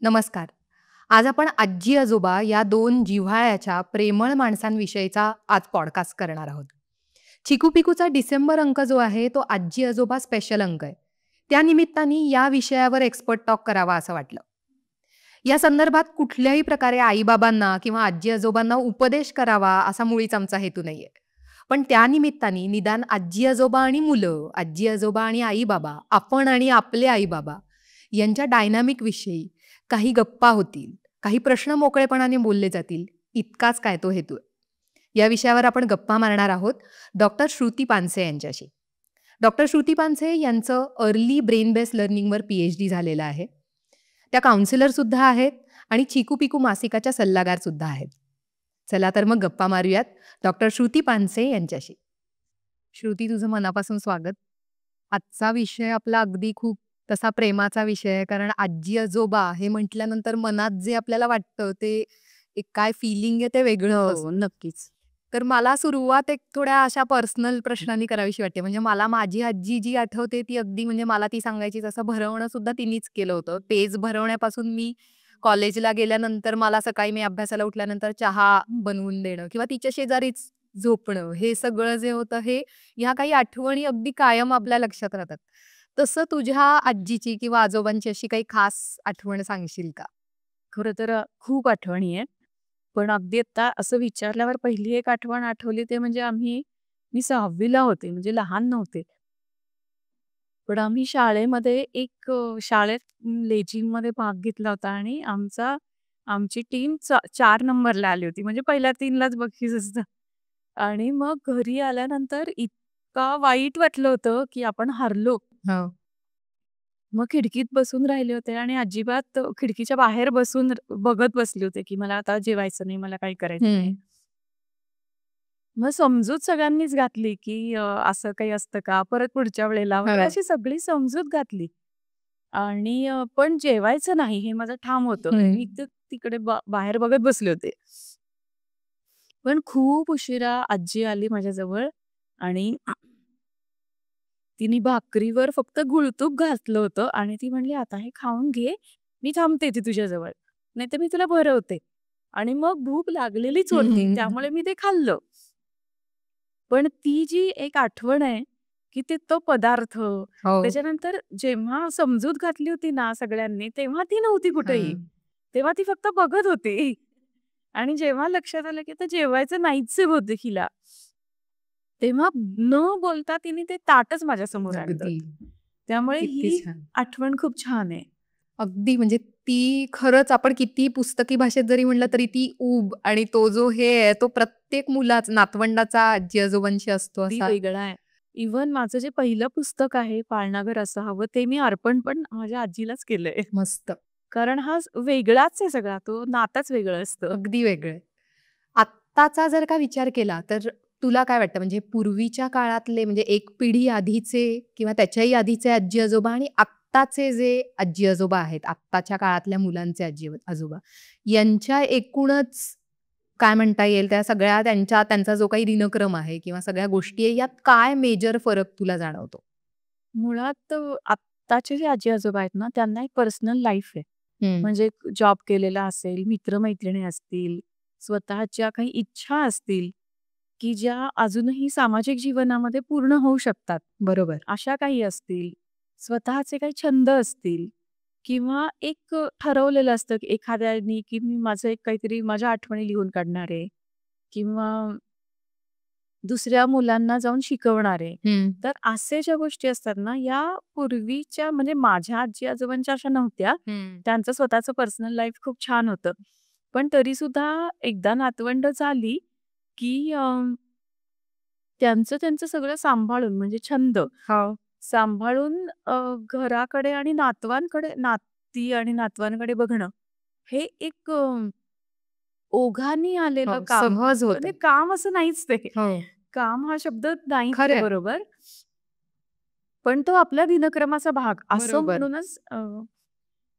नमस्कार. आज आपण आजी-आजोबा या दोन जिव्हाळ्याच्या प्रेमळ माणसांविषयीचा आज पॉडकास्ट करणार आहोत. चिकू-पिकूचा डिसेंबर अंक जो आहे तो आजी-आजोबा स्पेशल अंक आहे. त्या निमित्ताने या विषयावर एक्सपर्ट टॉक करावा असं वाटलं. या संदर्भात कुठल्याही प्रकारे आई-बाबांना किंवा आजी-आजोबांना उपदेश करावा असा मुळीच आमचा हेतू नाहीये. पण त्या निमित्ताने निदान आजी-आजोबा आणि मुलं, आजी-आजोबा आणि आई-बाबा, आपण आणि आपले आई-बाबा यांच्या डायनामिक विषयी काही गप्पा होतील, काही प्रश्न मोकळेपणाने बोलले जातील, इतकाच काय तो हेतू आहे. या विषयावर आपण गप्पा मारणार आहोत डॉक्टर श्रुती पानसे यांच्याशी. डॉक्टर श्रुती पानसे यांचं अर्ली ब्रेन बेस लर्निंगवर PhD झालेलं आहे. त्या काउन्सिलर सुद्धा आहेत आणि चिकू पिकू मासिकाच्या सल्लागार सुद्धा आहेत. चला तर मग गप्पा मारूयात डॉक्टर श्रुती पानसे यांच्याशी. श्रुती, तुझं मनापासून स्वागत. आजचा विषय आपला अगदी खूप तसा प्रेमाचा विषय आहे, कारण आजी आजोबा हे म्हटल्यानंतर मनात जे आपल्याला वाटतं ते एक काय फिलिंग आहे ते वेगळं असतं. हो, नक्कीच. तर मला सुरुवात एक थोड्या अशा पर्सनल प्रश्नांनी करावीशी वाटते. म्हणजे मला माझी आजी जी आठवते ती अगदी म्हणजे मला ती सांगायची, तसं भरवणं सुद्धा तिनेच केलं होतं. पेज भरवण्यापासून मी कॉलेजला गेल्यानंतर मला सकाळी मी अभ्यासाला उठल्यानंतर चहा बनवून देणं किंवा तिच्या शेजारीच झोपणं, हे सगळं जे होतं हे ह्या काही आठवणी अगदी कायम आपल्या लक्षात राहतात. तसं तुझ्या आजीची किंवा आजोबांची अशी काही खास आठवण सांगशील का? खरं तर खूप आठवणी आहेत. पण अगदी आता असं विचारल्यावर पहिली एक आठवण आठवली ते म्हणजे मी 6वी ला होते, म्हणजे लहान नव्हते. पण आम्ही शाळेमध्ये शाळेत लेझिममध्ये भाग घेतला होता आणि आमची टीम 4 नंबरला आली होती. म्हणजे पहिल्या 3लाच बक्षीस असतं. आणि मग घरी आल्यानंतर इतका वाईट वाटलं होतं, की आपण हारलो. हो. मग खिडकीत बसून राहिले होते आणि अजिबात खिडकीच्या बाहेर बसून बघत बसले होते, की मला आता जेवायचं नाही, मला काही करायचं नाही. हं. मग समजूत सगळ्यांनीच घातली, की असं काही असतं का? परत पुढच्या वेळेला वगैरे हो. अशी सगळी समजूत घातली. आणि पण जेवायचं नाही हे माझं ठाम होतं. हं. मी तिकडे बाहेर बघत बसले होते. पण खूप उशिरा आजी आली माझ्याजवळ आणि तिने भाकरीवर फक्त गुळतूप घातलं होतं आणि ती म्हणली, "आता हे खाऊन घे. मी थांबते इथे तुझ्याजवळ. नाहीतर मी तुला भरवते." आणि मग भूक लागलेलीच हं, होती. हं. त्यामुळे मी ते खाल्लं. पण ती जी एक आठवण आहे, की तो पदार्थ, हो. त्याच्यानंतर जेव्हा समजूत घातली होती ना सगळ्यांनी, तेव्हा ती नव्हती कुठेही. हां. तेव्हा ती फक्त बघत होती. आणि जेव्हा लक्षात आलं, की आता जेवायचं नाहीच आहे बहुतेक हिला, तेव्हा न बोलता तिने ते ताटच माझ्यासमोर आणलं. अगदी. त्यामुळे किती ही छान. आठवण खूप छान आहे. अगदी म्हणजे ती खरंच आपण किती पुस्तकी भाषेत जरी म्हटलं तरी ती ऊब आणि तो जो हे आहे तो प्रत्येक मुलाचा नातवंडाचा आजी-आजोबांशी असतो ती असा. वेगळा आहे. इव्हन माझं जे पहिलं पुस्तक आहे, पाळणाघर असं हवं, ते मी अर्पण पण माझ्या आजीलाच केलंय. मस्त. कारण हा वेगळाच आहे सगळा. तो नाताच वेगळं असतं. अगदी वेगळं आहे. आत्ताचा जर का विचार केला तर तुला काय वाटतं म्हणजे पूर्वीच्या काळातले म्हणजे एक पिढी आधीचे किंवा त्याच्याही आधीचे आजी-आजोबा आणि आत्ताचे जे आजी-आजोबा आहेत, आत्ताच्या काळातल्या मुलांचे आजी-आजोबा यांच्या एकूणच काय म्हणता येईल त्या सगळ्या त्यांचा जो काही दिनक्रम आहे किंवा सगळ्या गोष्टी आहे, यात काय मेजर फरक तुला जाणवतो? मुळात आत्ताचे जे आजी-आजोबा आहेत ना, त्यांना एक पर्सनल लाईफ आहे. हं. म्हणजे जॉब केलेला असेल, मित्र-मैत्रिणी असतील, स्वतःच्या काही इच्छा असतील, की ज्या अजूनही सामाजिक जीवनामध्ये पूर्ण होऊ शकतात. बरोबर. अशा काही असतील, स्वतःचे काही छंद असतील किंवा एक ठरवलेलं असतं, की एखाद्यानी, की मी माझं एक काहीतरी माझ्या आठवणी लिहून काढणार आहे किंवा दुसऱ्या मुलांना जाऊन शिकवणार आहे. हं. तर असे ज्या गोष्टी असतात ना, या पूर्वीच्या म्हणजे माझ्या आजी-आजोबांच्या अशा नव्हत्या. हं. त्यांचं स्वतःचं पर्सनल लाईफ खूप छान होतं. पण तरीसुद्धा एकदा नातवंड झाली, की त्यांचं त्यांचं सगळं सांभाळून म्हणजे छंद हो. सांभाळून घराकडे आणि नाती आणि नातवांकडे बघणं हे एक ओघाने आलेलं हो. काम. सहज म्हणजे होतं. काम असं नाहीच ते. हो. काम हा शब्द नाहीच आहे खरं बरोबर. पण तो आपल्या दिनक्रमाचा भाग असं बरोबर. म्हणूनच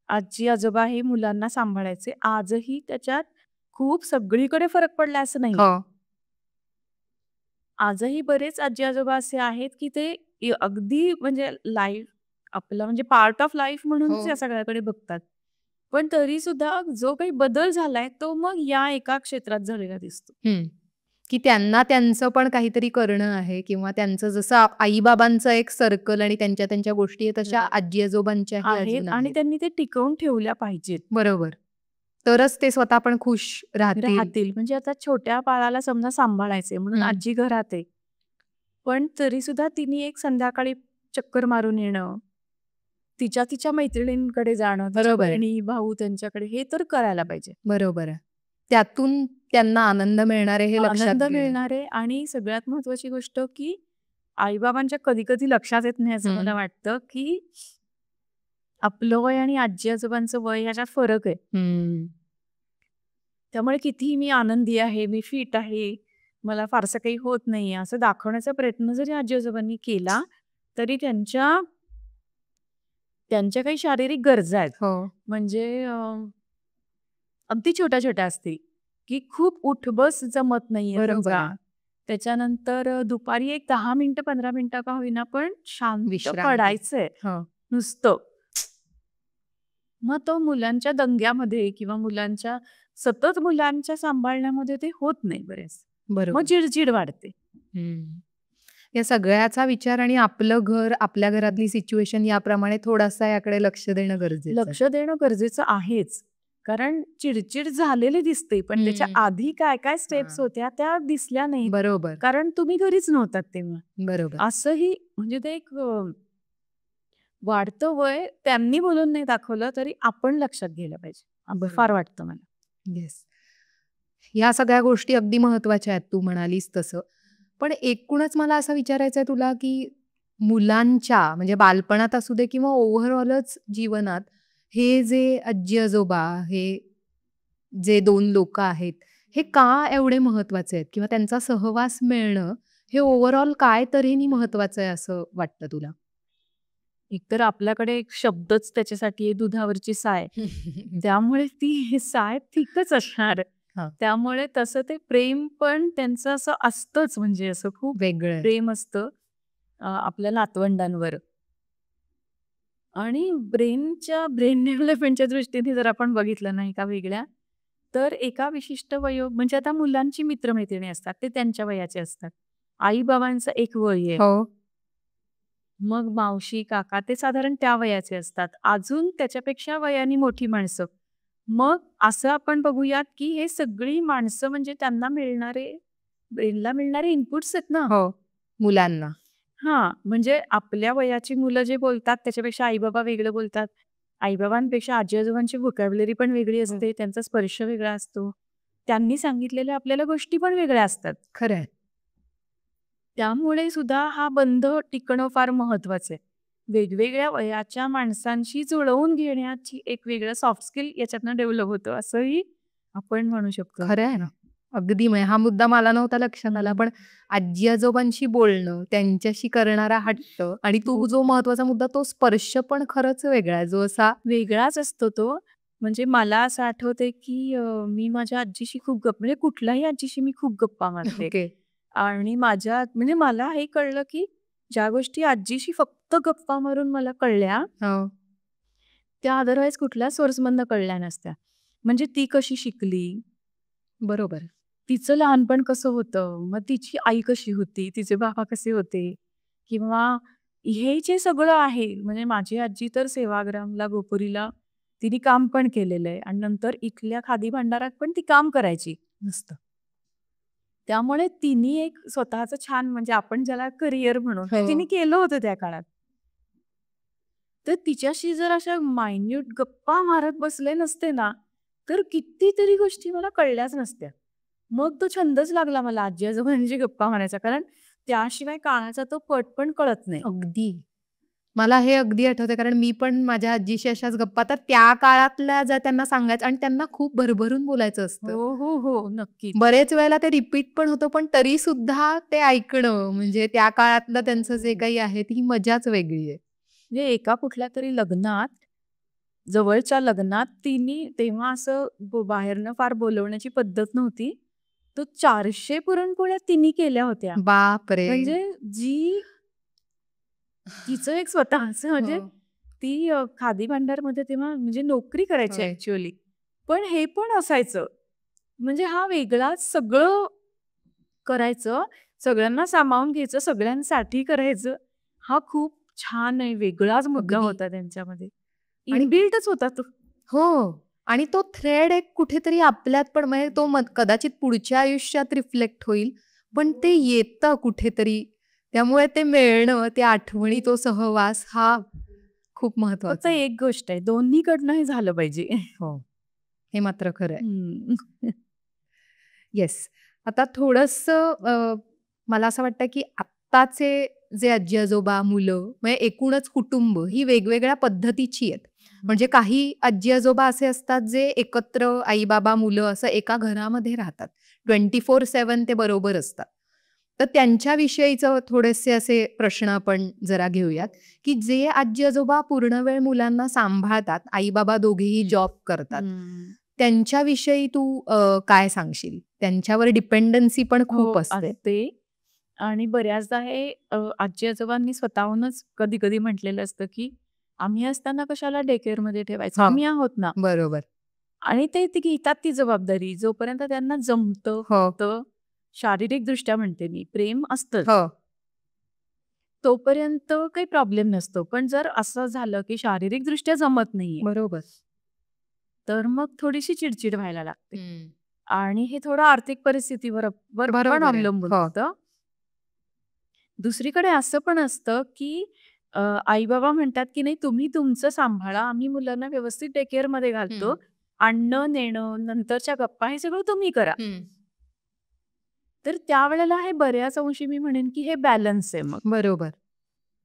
आजी-आजोबा हे मुलांना सांभाळायचे. आजही त्याच्यात खूप सगळीकडे फरक पडला असं नाही. हो. आजही बरेच आजी-आजोबा असे आहेत, की ते अगदी म्हणजे लाईफ आपलं म्हणजे पार्ट ऑफ लाईफ हो. म्हणूनच या सगळ्याकडे बघतात. पण तरी सुद्धा जो काही बदल झालाय तो मग या एका क्षेत्रात झालेला दिसतो. हं. की त्यांना त्यांचं पण काहीतरी करणं आहे किंवा त्यांचं जसं आई-बाबांचं एक सर्कल आणि त्यांच्या त्यांच्या गोष्टी आहेत, तशा बरोबर. आजी-आजोबांच्याही आहेत अजून आणि आहेत. त्यांनी ते टिकवून ठेवल्या पाहिजेत. बरोबर. तरच ते स्वतः पण खुश राहतील. राहतील. म्हणजे आता छोट्या बाळाला समजा सांभाळायचंय म्हणून हं. आजी घरात आहे. पण तरी सुद्धा तिने एक संध्याकाळी चक्कर मारून येणं, तिच्या मैत्रिणींकडे जाणं, तिच्या बरोबर आहे. बहिणी, भाऊ त्यांच्याकडे हे तर करायला पाहिजे. बरोबर आहे. त्यातून त्यांना आनंद मिळणार आहे हे लक्षात आनंद घेणं. मिळणार आहे आणि सगळ्यात महत्वाची गोष्ट की आई-बाबांच्या कधी-कधी लक्षात येत नाही असं हं. मला वाटतं, की आपलं वय आणि आजी-आजोबांचं वय ह्याच्यात फरक आहे. हं. त्यामुळे कितीही मी आनंदी आहे, मी फिट आहे, मला फारसं काही होत नाहीये, असं दाखवण्याचा प्रयत्न जरी आजी-आजोबांनी केला, तरी त्यांच्या त्यांच्या काही शारीरिक गरजा आहेत. हो. म्हणजे अगदी छोट्या-छोट्या असतील, की खूप उठ-बस जमत नाहीये बरोबर समजा. आहे. त्याच्यानंतर दुपारी एक 10 मिनिटं, 15 मिनिटं का होईना, पण शांत विश्रांती. पडायचंय हो. नुसतं. मग तो मुलांच्या दंग्यामध्ये किंवा सतत मुलांच्या सांभाळण्यामध्ये ते होत नाही बरेच. मग बरोबर. चिड वाढते. हं. या सगळ्याचा विचार आणि आपलं घर, आपल्या घरातली सिच्युएशन याप्रमाणे थोडासा याकडे लक्ष देणं गरजेचं आहे. लक्ष देणं गरजेचं आहेच. कारण चिडचिड झालेली दिसते, पण त्याच्या हं. आधी काय-काय स्टेप्स हां. होत्या त्या दिसल्या नाहीत. बरोबर, कारण तुम्ही घरीच नव्हतात तेव्हा. बरोबर. असंही म्हणजे ते एक वाढतं वय त्यांनी बोलून नाही दाखवलं तरी आपण लक्षात घ्यायला पाहिजे. फार बरोबर. वाटतं मला. येस. ह्या सगळ्या गोष्टी अगदी महत्त्वाच्या आहेत तू म्हणालीस तसं. पण एकूणच मला असं विचारायचं आहे तुला, की मुलांच्या म्हणजे बालपणात असू दे किंवा ओव्हरऑलच जीवनात हे जे आजी-आजोबा, हे जे 2 लोकं आहेत, हे का एवढे महत्त्वाचे आहेत? किंवा त्यांचा सहवास मिळणं हे ओव्हरऑल काय तऱ्हेने महत्त्वाचं आहे असं वाटतं तुला? एकतर आपल्याकडे एक शब्दच त्याच्यासाठी आहे दुधावरची साय. त्यामुळे ती साय थिकच असणार. हां, त्यामुळे तसं ते प्रेम पण त्यांचं असं असतंच म्हणजे असं खूप वेगळं. प्रेम असतं आपल्या नातवंडांवर. आणि ब्रेन डेव्हलपमेंटच्या दृष्टीने जर आपण बघितलं ना एका वेगळ्या, तर एका विशिष्ट म्हणजे आता मुलांची मित्र-मैत्रिणी असतात, ते त्यांच्या वयाचे असतात. आई-बाबांचं एक वय आहे. हो, मग मावशी, काका ते साधारण त्या वयाचे असतात. अजून त्याच्यापेक्षा वयाने मोठी माणसं. मग असं आपण बघूयात, की हे सगळी माणसं म्हणजे त्यांना ब्रेनला मिळणारे इनपुट्स आहेत ना. हो. मुलांना. हां, म्हणजे आपल्या वयाची मुलं जे बोलतात त्याच्यापेक्षा आई-बाबा वेगळं बोलतात. आई-बाबांपेक्षा आजी-आजोबांची व्होकॅब्युलरी पण वेगळी असते. त्यांचा स्पर्श वेगळा असतो. त्यांनी सांगितलेल्या आपल्याला गोष्टी पण वेगळ्या असतात. खरं आहे. त्यामुळे सुद्धा हा बंध टिकणं फार महत्वाचं आहे. वेगवेगळ्या वयाच्या माणसांशी जुळवून घेण्याची एक वेगळं सॉफ्ट स्किल याच्यातनं डेव्हलप होतं असंही आपण म्हणू शकतो. खरं आहे ना. अगदी म्हणजे हा मुद्दा मला नव्हता लक्षात आला. हं. पण आजी-आजोबांशी बोलणं, त्यांच्याशी करणारा हट्ट आणि हो. तू जो महत्त्वाचा मुद्दा तो स्पर्श पण खरंच वेगळा आहे. जो असा वेगळाच असतो तो. म्हणजे मला असं आठवतंय, की मी माझ्या आजीशी खूप म्हणजे कुठल्याही आजीशी मी खूप गप्पा मारते. ओके. आणि म्हणजे मला हे कळलं, की ज्या गोष्टी आजीशी फक्त गप्पा मारून मला कळल्या, हो. त्या अदरवाईज कुठल्याच सोर्समधनं कळल्या नसत्या. म्हणजे ती कशी शिकली, बरोबर. तिचं लहानपण कसं होतं, मग तिची आई कशी होती, तिचे बाबा कसे होते किंवा हे जे सगळं आहे, म्हणजे माझी आजी तर सेवाग्रामला, गोपुरीला तिने काम पण केलेलं आहे आणि नंतर इथल्या खादी भांडारात पण ती काम करायची. मस्त. त्यामुळे तिने एक स्वतःचं छान म्हणजे आपण ज्याला करिअर म्हणू, ते हो. तिने केलं होतं त्या काळात. तर तिच्याशी जर अशा मायन्यूट गप्पा मारत बसले नसते ना, तर कितीतरी गोष्टी मला कळल्याच नसत्या. मग तो छंदच लागला मला आजी-आजोबांशी गप्पा मारायचा. कारण त्याशिवाय काळाचा तो पट पण कळत नाही. अगदी. मला हे अगदी आठवतंय कारण मी पण माझ्या आजीशी अशाच गप्पा तर त्या काळातल्या ज्या त्यांना सांगायचं आणि त्यांना खूप भरभरून बोलायचं असतं. हो. नक्कीच. बरेच वेळेला ते रिपीट पण होतं, पण तरी सुद्धा ते ऐकणं म्हणजे त्या काळातलं त्यांचं जे काही आहे ती मजाच वेगळी आहे. म्हणजे एका कुठल्यातरी लग्नात, जवळच्या लग्नात तिने तेव्हा असं बाहेरनं फार बोलवण्याची पद्धत नव्हती. तो 400 पुरणपोळ्या तिने केल्या होत्या. बापरे! म्हणजे तिचं एक स्वतःचं म्हणजे हो. ती खादी भांडारमध्ये तेव्हा म्हणजे नोकरी करायची होय. ऍक्च्युअली. पण हे पण असायचं. म्हणजे हा वेगळाच सगळं करायचं, सगळ्यांना सामावून घ्यायचं, सगळ्यांसाठी करायचं. हा खूप छान आहे, वेगळाच मुद्दा अगदी. होता त्यांच्यामध्ये. आणि इनबिल्टच होता तो. हो. आणि तो थ्रेड एक कुठेतरी आपल्यात पण म्हणजे तो कदाचित पुढच्या आयुष्यात रिफ्लेक्ट होईल, पण ते येतं कुठेतरी. त्यामुळे ते मिळणं, त्या आठवणी, तो सहवास हा खूप फक्त महत्वाचा आहे. एक गोष्ट आहे, दोन्हीकडनं हे झालं पाहिजे. हो. हे मात्र खरं आहे. हं. येस. आता थोडंसं मला असं वाटतं, की आत्ताचे जे आजी-आजोबा, मुलं म्हणजे एकूणच कुटुंब ही वेगवेगळ्या पद्धतीची आहेत. म्हणजे काही आजी-आजोबा असे असतात, जे एकत्र आई-बाबा, मुलं असं एका घरामध्ये राहतात. 24/7 ते बरोबर असतात. तर त्यांच्याविषयीचं थोडेसे असे प्रश्न आपण जरा घेऊयात, की जे आजी-आजोबा पूर्ण वेळ मुलांना सांभाळतात, आई-बाबा दोघेही जॉब करतात. हं. त्यांच्याविषयी तू काय सांगशील? त्यांच्यावर डिपेंडन्सी पण खूप हो, असते. असते. आणि बऱ्याचदा हे आजी-आजोबांनी स्वतःहूनच कधी-कधी म्हटलेलं असतं, की "आम्ही असताना कशाला डे केअरमध्ये ठेवायचं? हां, आम्ही आहोत ना." बरोबर. आणि ते ती घेतात ती जबाबदारी. जोपर्यंत त्यांना जमतं, हो, होतं, शारीरिकदृष्ट्या म्हणते मी, प्रेम असतंच. हो, तोपर्यंत काही प्रॉब्लेम नसतो. पण जर असं झालं, की शारीरिकदृष्ट्या जमत नाहीये, बरोबर. तर मग थोडीशी चिडचिड व्हायला लागते. हं. आणि हे थोडं आर्थिक परिस्थितीवर वर पण बरोबर आहे. अवलंबून हो. असतं. दुसरीकडे असं पण असतं, की आई-बाबा म्हणतात, की "नाही तुम्ही तुमचं सांभाळा. आम्ही मुलांना व्यवस्थित डे केअरमध्ये घालतो. हं, आणणं, नेणं, नंतरच्या गप्पा हे सगळं तुम्ही करा." हं. तर त्यावेळेला हे बऱ्याच अंशी मी म्हणेन, की हे बॅलन्स आहे मग. बरोबर.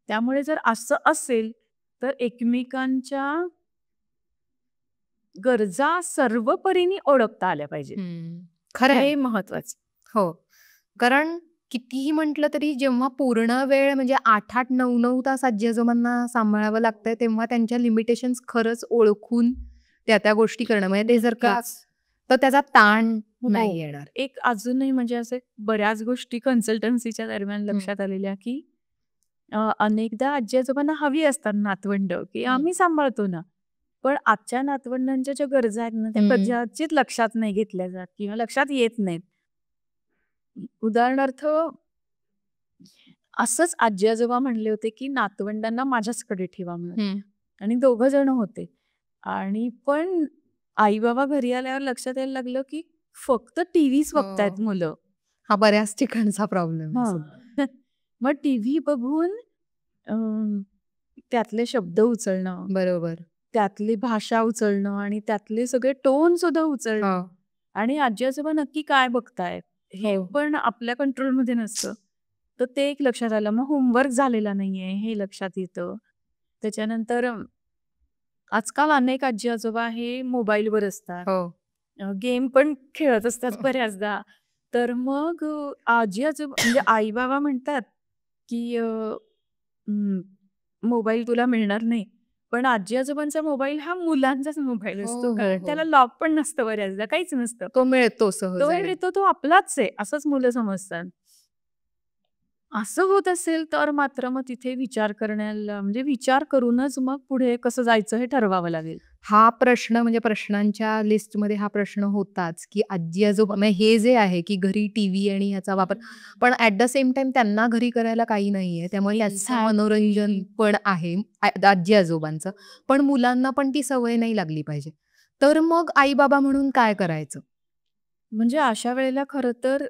त्यामुळे जर असं असेल, तर एकमेकांच्या गरजा सर्व परीने ओळखता आल्या पाहिजेत. हं. खरं आहे. हे महत्वाचं. हो. कारण कितीही म्हटलं तरी जेव्हा पूर्ण वेळ म्हणजे 8-8, 9-9 तास आजी-आजोबांना सांभाळावं लागतंय, तेव्हा त्यांच्या लिमिटेशन्स खरंच ओळखून त्या गोष्टी करणं म्हणजे ते जर का नक्कीच. तर त्याचा ताण हो. नाही येणार. एक अजूनही म्हणजे असे बऱ्याच गोष्टी कन्सल्टन्सीच्या दरम्यान हं, लक्षात आलेल्या, की अनेकदा आजी-आजोबांना हवी असतात नातवंड, की हं. आम्ही सांभाळतो ना. पण आजच्या नातवंडांच्या ज्या गरजा आहेत ना, त्या हं. कदाचित लक्षात नाही घेतल्या जात किंवा लक्षात येत नाहीत. उदाहरणार्थ असंच आजी-आजोबा म्हणले होते, की नातवंडांना माझ्याचकडे ठेवा म्हणून. हं. आणि दोघं जण होते. आणि पण आई-बाबा घरी आल्यावर लक्षात यायला लागलं, की फक्त टीव्हीच बघतायत हो. मुलं. हा बऱ्याच ठिकाणचा प्रॉब्लेम आहे हां. सध्या. मग टीव्ही बघून अ, त्यातले शब्द उचलणं, बरोबर. त्यातली भाषा उचलणं आणि त्यातले सगळे टोन सुद्धा हो. उचलणं आणि आजी-आजोबा नक्की काय बघतायत, हे हो. पण आपल्या कंट्रोलमध्ये नसतं. तर ते एक लक्षात आलं. मग होमवर्क झालेला नाहीये हे लक्षात येतं. त्याच्यानंतर आजकाल अनेक आजी-आजोबा हे मोबाईलवर असतात. हो. गेम पण खेळत असतात हो. बऱ्याचदा. तर मग आजी-आजोबा म्हणजे आई-बाबा म्हणतात, की मोबाईल तुला मिळणार नाही. पण आजी-आजोबांचा मोबाईल हा मुलांचाच मोबाईल हो, असतो. हो, कारण हो. त्याला लॉक पण नसतं बऱ्याचदा, काहीच नसतं. तो मिळतो तो सहज वेळ आणि येतो तो आपलाच आहे, असंच मुलं समजतात. असं होत असेल तर मात्र मग तिथे विचार करण्याला म्हणजे विचार करूनच मग पुढे कसं जायचं हे ठरवावं लागेल. हा प्रश्न म्हणजे प्रश्नांच्या लिस्टमध्ये हा प्रश्न होताच, की आजी-आजोबा म्हणजे हे जे आहे, की घरी टीव्ही आणि ह्याचा वापर पण ॲट द सेम टाईम त्यांना घरी करायला काही नाहीये. त्यामुळे त्यांचं मनोरंजन पण आहे आजी-आजोबांचं. पण मुलांना पण ती सवय नाही लागली पाहिजे. तर मग आई-बाबा म्हणून काय करायचं? म्हणजे अशा वेळेला खरं तर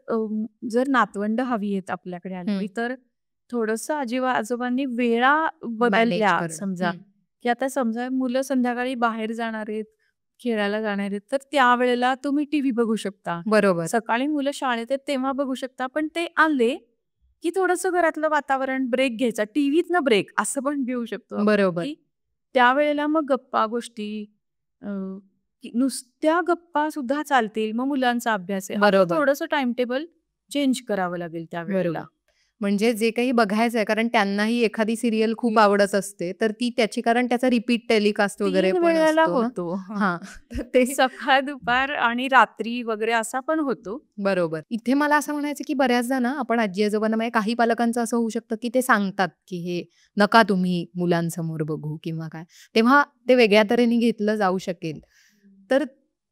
जर नातवंड हवी आहेत आपल्याकडे हं. आली, तर थोडंसं आजोबांनी वेळा मॅनेज बदलल्या करणं. समजा, हं. की आता समजा मुलं संध्याकाळी बाहेर जाणार आहेत, खेळायला जाणार आहेत, तर त्यावेळेला तुम्ही टीव्ही बघू शकता. बरोबर, सकाळी मुलं शाळेत आहेत तेव्हा बघू शकता. पण ते आले, की थोडंसं घरातलं वातावरण ब्रेक घ्यायचा. टीव्हीतनं ब्रेक असं पण घेऊ शकतो आपण, बरोबर, की त्यावेळेला मग गप्पा गोष्टी की नुसत्या गप्पा सुद्धा चालतील. मग मुलांचा अभ्यास आहे. असं बरोबर, थोडंसं टाईम टेबल चेंज करावं लागेल बरोबर. त्यावेळेला. म्हणजे जे काही बघायचंय, कारण त्यांनाही एखादी सीरियल खूप येस. आवडत असते, तर ती त्याची, कारण त्याचा रिपीट टेलिकास्ट वगैरे 3 पण वेळेला असतो ना. होतो. हां, तर ते सकाळ, दुपार आणि रात्री वगैरे असा पण होतो. बरोबर. इथे मला असं म्हणायचं, की बऱ्याचदा ना आपण आजी-आजोबांना, म्हणजे काही पालकांचं असं होऊ शकतं, की ते सांगतात, की हे नका तुम्ही मुलांसमोर बघू किंवा काय. तेव्हा ते वेगळ्या तऱ्हेने घेतलं जाऊ शकेल. तर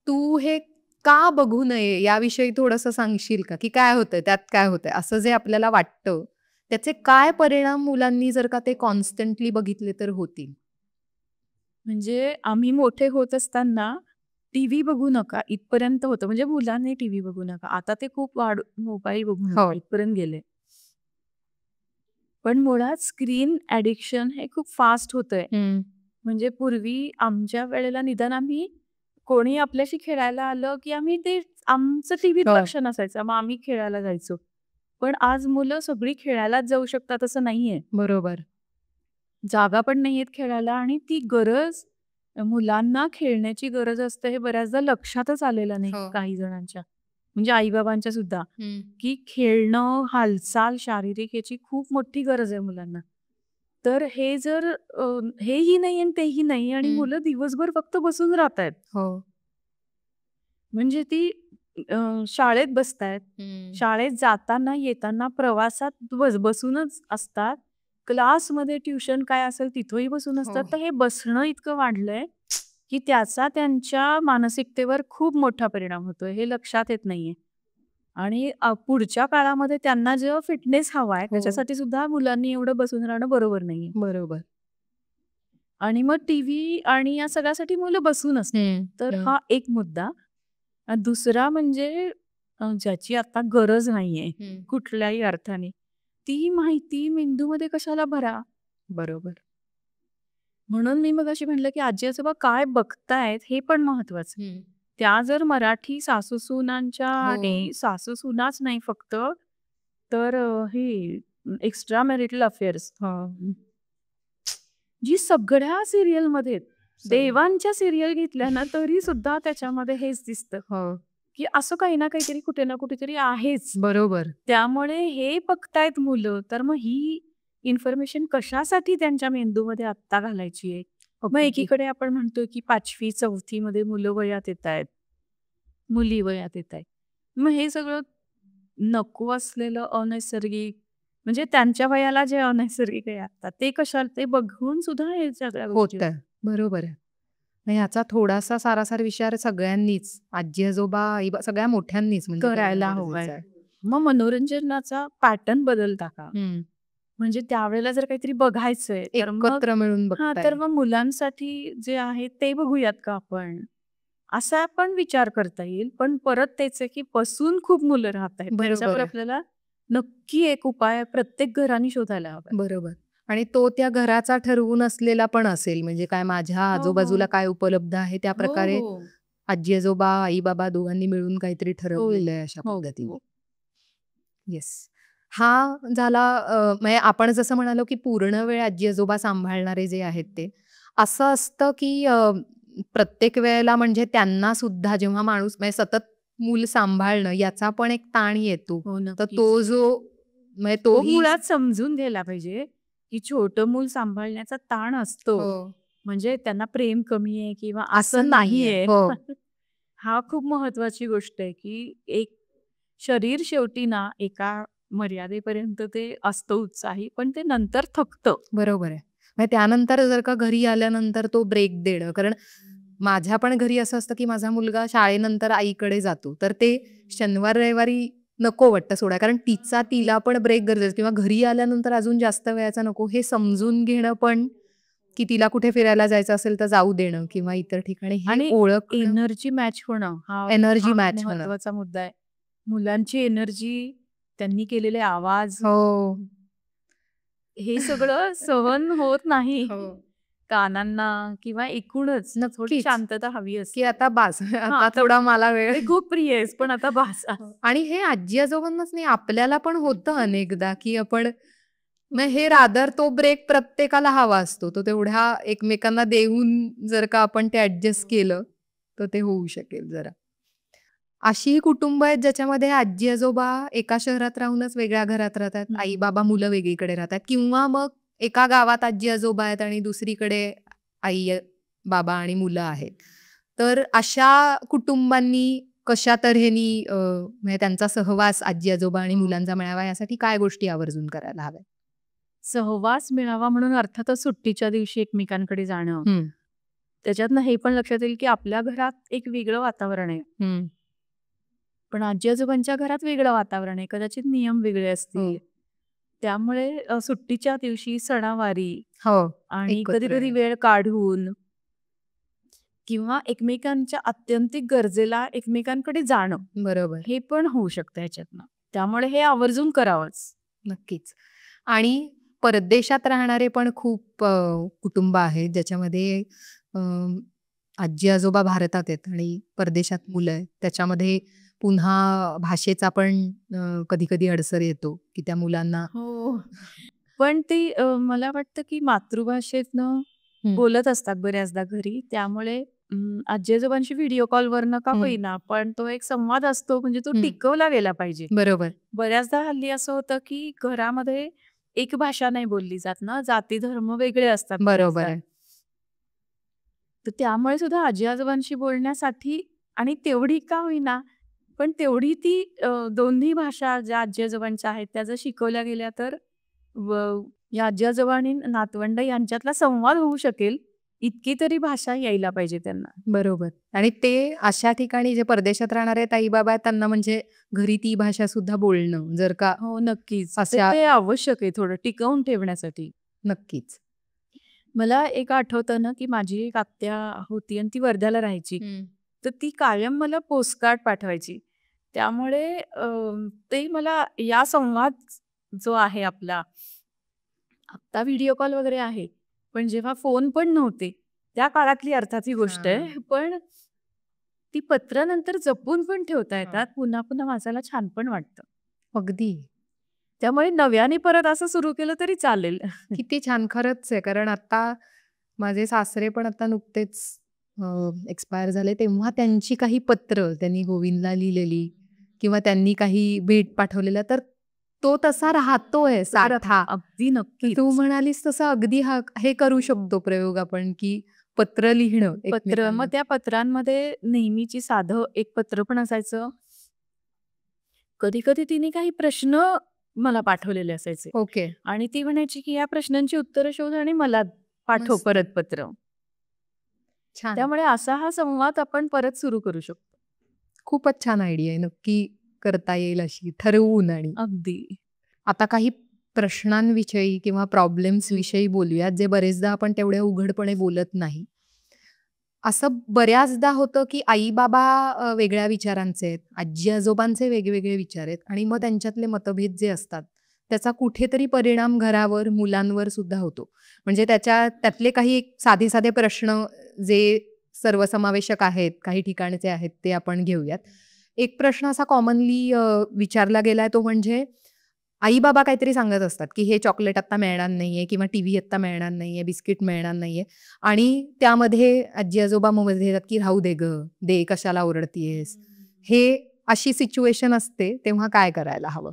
तू हे का बघू नये याविषयी थोडंसं सांगशील का? की काय होतंय, त्यात काय होतंय? असं जे आपल्याला वाटतं, त्याचे काय परिणाम मुलांनी जर का ते कॉन्स्टंटली बघितले तर होतील? म्हणजे आम्ही मोठे होत असताना टीव्ही बघू नका इथपर्यंत होतं. म्हणजे मुलांनी टीव्ही बघू नका. आता ते खूप मोबाईल बघू हो. नका इथपर्यंत गेले. पण मुळात स्क्रीन ॲडिक्शन हे खूप फास्ट होतंय. हं. म्हणजे पूर्वी आमच्या वेळेला निदान आम्ही कोणी आपल्याशी खेळायला आलं, की आम्ही ते आमचं टीव्हीत हो. लक्ष नसायचं. मग आम्ही खेळायला जायचो. पण आज मुलं सगळी खेळायलाच जाऊ शकतात असं नाहीये. बरोबर. जागा पण नाहीयेत खेळायला आणि ती गरज मुलांना खेळण्याची गरज असते हे बऱ्याचदा लक्षातच आलेलं नाही हो. काही जणांच्या. म्हणजे आई-बाबांच्या सुद्धा, हं. की खेळणं, हालचाल, शारीरिक याची खूप मोठी गरज आहे मुलांना. तर हे जर हेही नाही आणि तेही नाही आणि हं. मुलं दिवसभर फक्त बसून राहतायत. हो. म्हणजे ती शाळेत बसतायत. हं. शाळेत जाताना, येताना, प्रवासात बसूनच असतात. क्लासमध्ये ट्युशन काय असेल तिथंही बसून हो. असतात. तर हे बसणं इतकं वाढलंय, की त्याचा त्यांच्या मानसिकतेवर खूप मोठा परिणाम होतोय. हे लक्षात येत नाहीये. आणि पुढच्या काळामध्ये त्यांना जेव्हा फिटनेस हवा आहे, हो. त्याच्यासाठी सुद्धा मुलांनी एवढं बसून राहणं बरोबर नाहीये. बरोबर. आणि मग टीव्ही आणि या सगळ्यासाठी मुलं बसून असतात. हं. तर हं. हा एक मुद्दा. दुसरा म्हणजे ज्याची आता गरज नाहीये हं. कुठल्याही अर्थाने, ती माहिती मेंदूमध्ये कशाला भरा? बरोबर. म्हणून मी मगाशी म्हटलं, की आजी-आजोबा काय बघतायत हे पण महत्वाचं. हं. त्या जर मराठी सासू-सुनांच्या हो. आणि सासू-सुनाच नाही फक्त, तर हे एक्स्ट्रा मॅरिटल अफेअर्स हां. जी सगळ्या सीरियलमध्ये आहेत. सगळं. देवांच्या सीरियल घेतल्या ना, तरी सुद्धा त्याच्यामध्ये हेच दिसतं, हो. की असं काही ना काहीतरी कुठे ना कुठेतरी आहेच. बरोबर. त्यामुळे हे बघतायत मुलं, तर मग ही इन्फॉर्मेशन कशासाठी त्यांच्या मेंदूमध्ये आत्ता घालायची आहे? मग अगदी. एकीकडे आपण म्हणतोय, की 5वी 4थी मध्ये मुलं वयात येतायत, मुली वयात येतायत. मग हे सगळं नको असलेलं अनैसर्गिक म्हणजे त्यांच्या वयाला जे अनैसर्गिक आहे आता, ते कशाला ते बघून सुद्धा हे सगळ्या गोष्टी होतंय. बरोबर आहे. मग ह्याचा थोडासा सारासार विचार सगळ्यांनीच, आजी-आजोबा, सगळ्या मोठ्यांनीच म्हणजे करणं करायला गरजेचं हवंय. आहे. मग मनोरंजनाचा पॅटर्न बदल टाका. हं. म्हणजे त्यावेळेला जर काहीतरी बघायचंय, तर मग एकत्र मिळून हां, बघता तर येईल. मग मुलांसाठी जे आहे ते बघूयात का आपण? असा पण विचार करता येईल. पण परत तेच आहे, की बसून खूप मुलं राहतायत. बरोबर त्यांच्यावर आहे. आपल्याला नक्की एक उपाय प्रत्येक घराने शोधायला हवा. बरोबर. आणि तो त्या घराचा ठरवून असलेला पण असेल, म्हणजे काय माझ्या हो, आजूबाजूला हो. काय उपलब्ध आहे त्या हो, प्रकारे हो. आजी-आजोबा, आई-बाबा दोघांनी मिळून काहीतरी हो, ठरवलेलं आहे अशा हो, पद्धतीने. हो. येस. हा झाला, म्हणजे आपण जसं म्हणालो, की पूर्ण वेळ आजी-आजोबा सांभाळणारे जे आहेत ते. असं असतं, की प्रत्येक वेळेला म्हणजे त्यांना सुद्धा जेव्हा माणूस म्हणजे सतत मूल सांभाळणं याचा पण एक ताण येतो. हो, तर नक्कीच. तो जो म्हणजे तो तोही मुळात समजून घ्यायला पाहिजे, की छोटं मूल सांभाळण्याचा ताण असतो. हो. म्हणजे त्यांना प्रेम कमी आहे किंवा असं असं नाहीये. नाहीये. हो. हा खूप महत्वाची गोष्ट आहे, की एक शरीर शेवटी ना एका मर्यादेपर्यंत ते असतं उत्साही, पण ते नंतर थकतं. बरोबर आहे. मग त्यानंतर जर का घरी आल्यानंतर तो ब्रेक देणं, कारण माझ्या पण घरी असं असतं, की माझा मुलगा शाळेनंतर आईकडे जातो. तर ते शनिवार, रविवारी नको वाटतं सोडायला, कारण तिला पण ब्रेक गरजेचं, किंवा घरी आल्यानंतर अजून जास्त वेळाचा नको, हे समजून घेणं पण, की तिला कुठे फिरायला जायचं असेल तर जाऊ देणं किंवा इतर ठिकाणी हे आणि ओळखणं, एनर्जी मॅच होणं हा एनर्जी हा मॅच होणं. महत्वाचा मुद्दा आहे. मुलांची एनर्जी, त्यांनी केलेले आवाज, हो. हे सगळं सहन होत नाही हो. कानांना किंवा एकूणच थोडी नक्कीच. शांतता हवी की असते. आता बास, हां, आता आता थोडा मला वेळ. ते खूप प्रिय आहेस, पण आता बास. हो. आणि हे आजी-आजोबांनाच नाही, आपल्याला पण होतं अनेकदा, की आपण मग हे रादर तो ब्रेक प्रत्येकाला हवा असतो. तो तेवढ्या एकमेकांना देऊन जर का आपण ते ॲडजस्ट केलं, तर ते होऊ शकेल जरा. अशी ही कुटुंब आहेत ज्याच्यामध्ये आजी आजोबा एका शहरात राहूनच वेगळ्या घरात राहतात, आई बाबा मुलं वेगळीकडे राहतात, किंवा मग एका गावात आजी आजोबा आहेत आणि दुसरीकडे आई बाबा आणि मुलं आहेत. तर अशा कुटुंबांनी कशा तऱ्हेनी म्हणजे त्यांचा सहवास आजी आजोबा आणि मुलांचा मिळावा यासाठी काय गोष्टी आवर्जून करायला हव्या? सहवास मिळावा म्हणून अर्थातच सुट्टीच्या दिवशी एकमेकांकडे जाणं. त्याच्यातनं हे पण लक्षात येईल की आपल्या घरात एक वेगळं वातावरण आहे, पण आजी आजोबांच्या घरात वेगळं वातावरण आहे. कदाचित नियम वेगळे असतील. त्यामुळे सुट्टीच्या दिवशी सणावारी हो, आणि एकत्र कधी-कधी येणं. वेळ काढून किंवा एकमेकांच्या आत्यंतिक गरजेला एकमेकांकडे जाणं, बरोबर. हे पण होऊ शकतं ह्याच्यातनं. त्यामुळे हे आवर्जून करावंच. नक्कीच. आणि परदेशात राहणारे पण खूप कुटुंब आहेत ज्याच्यामध्ये अ, आजी-आजोबा भारतात आहेत आणि परदेशात मुलं आहेत. त्याच्यामध्ये पुन्हा भाषेचा पण कधी-कधी अडसर येतो, की त्या मुलांना हो. पण ती मला वाटतं की मातृभाषेतनं हं, बोलत असतात बऱ्याचदा घरी. त्यामुळे आजी-आजोबांशी व्हिडिओ कॉलवरनं का हं, होईना, पण तो एक संवाद असतो म्हणजे तो हं. टिकवला गेला पाहिजे. बरोबर, बऱ्याचदा हल्ली असं होतं की घरामध्ये एक भाषा नाही बोलली जात ना, जाती धर्म वेगळे असतात बरोबर बऱ्याचदा. आहे. तर त्यामुळे सुद्धा आजी-आजोबांशी बोलण्यासाठी आणि तेवढी का होईना, पण तेवढी ती दोन्ही भाषा ज्या आजी-आजोबांच्या आहेत त्या जर शिकवल्या गेल्या तर व या आजी-आजोबा आणि नातवंड यांच्यातला संवाद होऊ शकेल, इतकी तरी भाषा यायला पाहिजे त्यांना. बरोबर. आणि ते अशा ठिकाणी जे परदेशात राहणारे आई-बाबा आहेत त्यांना म्हणजे घरी ती भाषा सुद्धा बोलणं जर का हो, नक्कीच. ते अशा ते आवश्यक आहे थोडं टिकवून ठेवण्यासाठी. नक्कीच. मला एक आठवतं ना, की माझी एक आत्या होती आणि ती वर्ध्याला राहायची. हं. तर ती कायम मला पोस्टकार्ड पाठवायची. त्यामुळे ते मला या संवाद जो आहे आपला, आत्ता व्हिडिओ कॉल वगैरे आहे. पण जेव्हा फोन पण नव्हते, त्या काळातली अर्थाची गोष्ट हां. आहे. पण ती पत्र नंतर जपून पण ठेवता हां. येतात. पुन्हा-पुन्हा वाचायला छान पण वाटतं. अगदी. त्यामुळे नव्याने परत असं सुरू केलं तरी चालेल. किती छान! खरंच आहे. कारण आता माझे सासरे पण आता नुकतेच एक्सपायर झाले. तेव्हा त्यांची काही पत्र त्यांनी गोविंदला लिहिलेली किंवा त्यांनी काही भेट पाठवलेला, तर तो तसा राहतोय साठा. अगदी तर तू नक्कीच. म्हणालीस तसं अगदी हा हे करू शकतो प्रयोग आपण, की पत्र लिहिणं पत्र, मग एकमेकांना. त्या पत्रांमध्ये नेहमीची साधं एक पत्र पण असायचं. कधी-कधी तिने काही प्रश्न मला पाठवलेले असायचे ओके. आणि ती म्हणायची, की "या प्रश्नांची उत्तरं शोध आणि मला पाठव मस्त. परत पत्र." छान. त्यामुळे असा हा संवाद आपण परत सुरू करू शकतो. खूपच छान आयडिया आहे. नक्की करता येईल अशी ठरवून. आणि अगदी. आता काही प्रश्नांविषयी किंवा प्रॉब्लेम्स विषयी बोलूयात, जे बरेचदा आपण तेवढ्या उघडपणे बोलत नाही. असं बऱ्याचदा होतं, की आई-बाबा वेगळ्या विचारांचे आहेत, आजी-आजोबांचे वेगवेगळे विचार आहेत आणि मग त्यांच्यातले मतभेद जे असतात, त्याचा कुठेतरी परिणाम घरावर, मुलांवर सुद्धा होतो. म्हणजे त्यातले काही एक साधे-साधे प्रश्न जे सर्वसमावेशक आहेत, काही ठिकाणचे आहेत, ते आपण घेऊयात. एक प्रश्न असा कॉमनली विचारला गेलाय तो म्हणजे आई-बाबा काहीतरी सांगत असतात, की हे चॉकलेट आत्ता मिळणार नाहीये किंवा टीव्ही आत्ता मिळणार नाहीये, बिस्किट मिळणार नाहीये आणि त्यामध्ये आजी-आजोबा मग मध्ये येतात, की "राहू दे गं, दे कशाला ओरडतीयेस?" हे अशी सिच्युएशन असते, तेव्हा काय करायला हवं?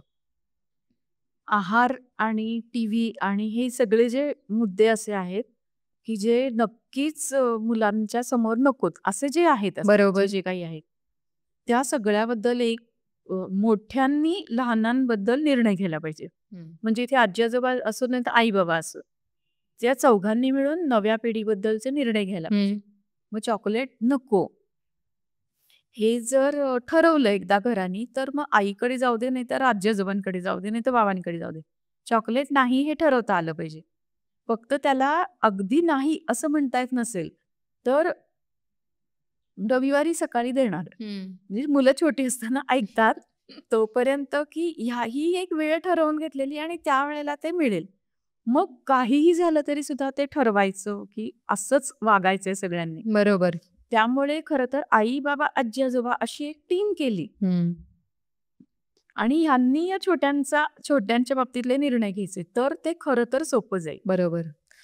आहार आणि टीव्ही आणि हे सगळे जे मुद्दे असे आहेत, की जे नक्कीच मुलांच्या समोर नकोत. असे जे आहेत, असे जे बरोबर. जे काही आहेत, त्या सगळ्याबद्दल एक मोठ्यांनी लहानांबद्दल निर्णय घ्यायला पाहिजे. हं. म्हणजे इथे आजी-आजोबा असो नाही तर आई-बाबा असो. त्या चौघांनी मिळून नव्या पिढीबद्दलचे निर्णय घ्यायला पाहिजे. हं. मग चॉकलेट नको. हे जर ठरवलं एकदा घरानी, तर मग आईकडे जाऊ दे, नाहीतर आजी-आजोबांकडे जाऊ दे, नाहीतर बाबांकडे जाऊ दे. चॉकलेट नाही हे ठरवता आलं पाहिजे. फक्त त्याला अगदी नाही असं म्हणता येत नसेल, तर रविवारी सकाळी देणार. हं. म्हणजे मुलं छोटी असताना ऐकतात तोपर्यंत, की ही एक वेळ ठरवून घेतलेली आणि त्यावेळेला ते मिळेल. मग काहीही झालं तरी सुद्धा ते ठरवायचं, की असंच वागायचंय सगळ्यांनी. बरोबर. त्यामुळे खरं तर आई-बाबा, आजी-आजोबा अशी एक टीम केली हं. आणि ह्यांनी या छोट्यांच्या बाबतीतले निर्णय घ्यायचे, तर ते खरं तर सोपं जाईल. बरोबर.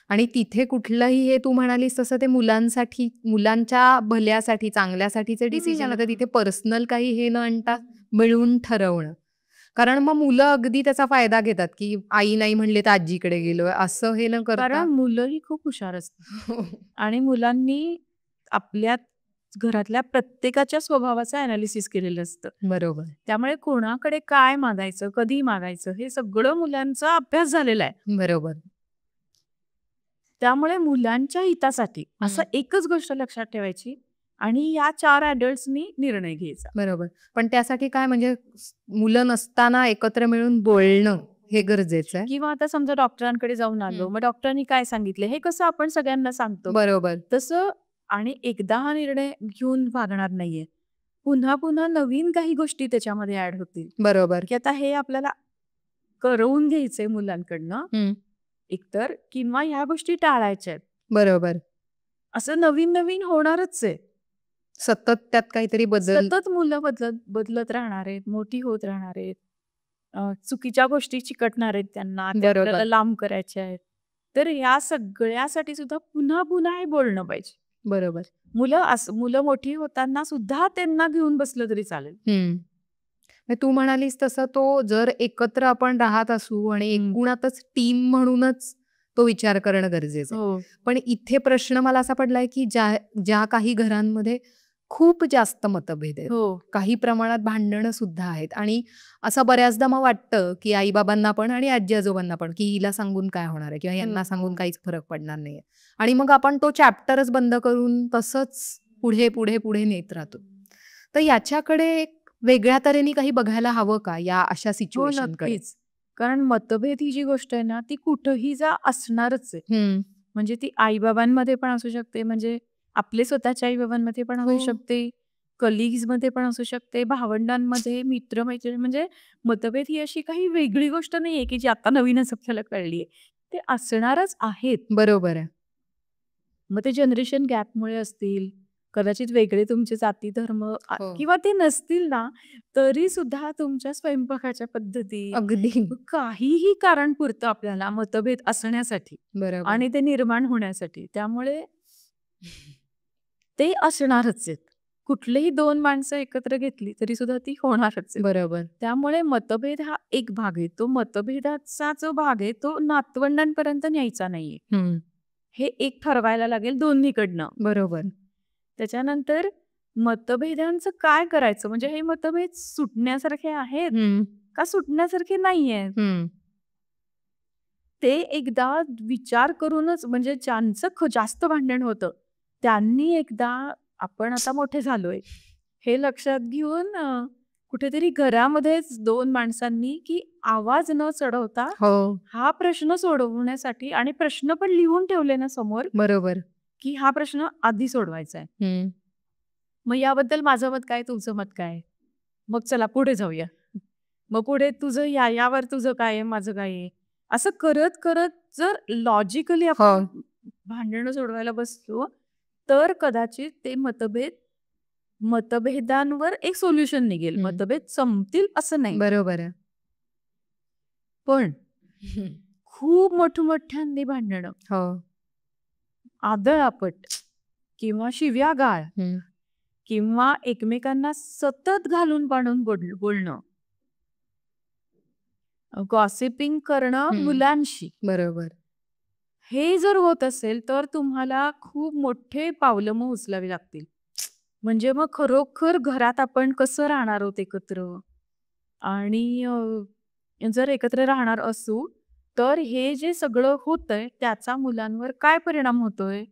आणि तिथे कुठलंही हे तू म्हणालीस तसं ते मुलांच्या भल्यासाठी, चांगल्यासाठीचे डिसिजन आहे. तर तिथे पर्सनल काही हे न आणता मिळून ठरवणं. कारण मग मुलं अगदी त्याचा फायदा घेतात, की आई नाही म्हणली तर आजीकडे गेलोय, असं हे न करता कारण मुलंही खूप हुशार असतात आणि मुलांनी आपल्या घरातल्या प्रत्येकाच्या स्वभावाचं अनालिसिस केलेलं असतं. बरोबर. त्यामुळे कोणाकडे काय मागायचं, कधी मागायचं हे सगळं मुलांचा अभ्यास झालेला आहे. बरोबर. त्यामुळे मुलांच्या हितासाठी असं एकच गोष्ट लक्षात ठेवायची आणि या 4 अडल्ट्सनी निर्णय घ्यायचा. बरोबर. पण त्यासाठी काय म्हणजे मुलं नसताना एकत्र मिळून बोलणं हे गरजेचं आहे. किंवा आता समजा डॉक्टरांकडे जाऊन आलो, मग डॉक्टरांनी काय सांगितले हे कसं आपण सगळ्यांना सांगतो. बरोबर. तसं आणि एकदा हा निर्णय घेऊन भागणार नाहीये. पुन्हा पुन्हा नवीन काही गोष्टी त्याच्यामध्ये ऍड होतील, बरोबर. की आता हे आपल्याला करवून घ्यायचंय मुलांकडनं एकतर, किंवा ह्या गोष्टी टाळायच्या आहेत. बरोबर. असं नवीन नवीन होणारच आहे. सतत त्यात काहीतरी बदल. सतत मुलं बदलत राहणार आहेत, मोठी होत राहणार आहेत. चुकीच्या गोष्टी चिकटणार आहेत त्यांना, त्या बरोबर. आपल्याला लांब करायच्या आहेत. तर या सगळ्यासाठी सुद्धा पुन्हा पुन्हा हे बोलणं पाहिजे. बरोबर. मुलं मोठी होताना सुद्धा त्यांना घेऊन बसलं तरी चालेल. तू म्हणालीस तसं तो जर एकत्र आपण राहत असू आणि एकूणातच टीम म्हणूनच तो विचार करणं गरजेचं आहे. हो. पण इथे प्रश्न मला असा पडलाय की ज्या काही घरांमध्ये खूप जास्त मतभेद आहेत, हो. काही प्रमाणात भांडणं सुद्धा आहेत आणि असं बऱ्याचदा मग वाटतं की आईबाबांना पण आणि आजी आजोबांना पण की हिला सांगून काय होणार आहे किंवा यांना सांगून काहीच फरक पडणार नाहीये आणि मग आपण तो चॅप्टरच बंद करून तसंच पुढे पुढे पुढे नेत राहतो. तर याच्याकडे एक वेगळ्या तऱ्हेने काही बघायला हवं का या अशा हो, सिच्युएशनकडे? नक्कीच. कारण मतभेद ही जी गोष्ट आहे ना, ती कुठंही जा असणारच आहे. म्हणजे ती आईबाबांमध्ये पण असू शकते, म्हणजे आपले स्वतःच्या आईबाबांमध्ये पण असू हो. शकते, कलिग्समध्ये पण असू शकते, भावंडांमध्ये, मित्र-मैत्रिणी, म्हणजे मतभेद ही अशी काही वेगळी गोष्ट नाहीये, की जी आता नवीनच आपल्याला कळली आहे. ते असणारच आहेत. बरोबर आहे. मग ते जनरेशन गॅपमुळे असतील, कदाचित वेगळे तुमचे जाती धर्म हो. किंवा ते नसतील ना, तरी सुद्धा तुमच्या स्वयंपाकाच्या पद्धती, अगदी. काहीही कारण पुरतं आपल्याला मतभेद असण्यासाठी बरोबर. आणि ते निर्माण होण्यासाठी. त्यामुळे ते असणारच आहेत. कुठलीही 2 माणसं एकत्र घेतली तरी सुद्धा ती होणारच आहेत. बरोबर. त्यामुळे मतभेद हा एक भाग आहे. तो मतभेदाचा जो भाग आहे तो नातवंडांपर्यंत न्यायचा नाहीये. हे एक ठरवायला लागेल दोन्हीकडनं. बरोबर. त्याच्यानंतर मतभेदांचं काय करायचं, म्हणजे हे मतभेद सुटण्यासारखे आहेत का सुटण्यासारखे नाहीयेत, ते एकदा विचार करूनच, म्हणजे ज्यांचं जास्त भांडण होतं त्यांनी एकदा, आपण आता मोठे झालोय हे लक्षात घेऊन कुठेतरी घरामध्येच 2 माणसांनी की आवाज न चढवता हो. हा प्रश्न सोडवण्यासाठी, आणि प्रश्न पण लिहून ठेवले ना समोर, बरोबर. की हा प्रश्न आधी सोडवायचा आहे. मग याबद्दल माझं मत काय, तुझं मत काय, मग चला पुढे जाऊया. मग पुढे तुझं यावर तुझं काय आहे, माझं काय आहे, असं करत करत जर लॉजिकली आपण भांडणं सोडवायला बसलो तर कदाचित ते मतभेदांवर एक सोल्युशन निघेल. मतभेद संपतील असं नाही. बरोबर आहे. पण खूप मोठमोठ्यांनी भांडणं, आदळआपट किंवा शिव्यागाळ किंवा एकमेकांना सतत घालून पाडून बोलणं, गॉसिपिंग करणं मुलांशी, बरोबर. हे जर होत असेल तर तुम्हाला खूप मोठे पावलं मग उचलावी लागतील. म्हणजे मग खरोखर घरात आपण कसं राहणार आहोत एकत्र, आणि जर एकत्र राहणार असू तर हे जे सगळं होतंय त्याचा मुलांवर काय परिणाम होतोय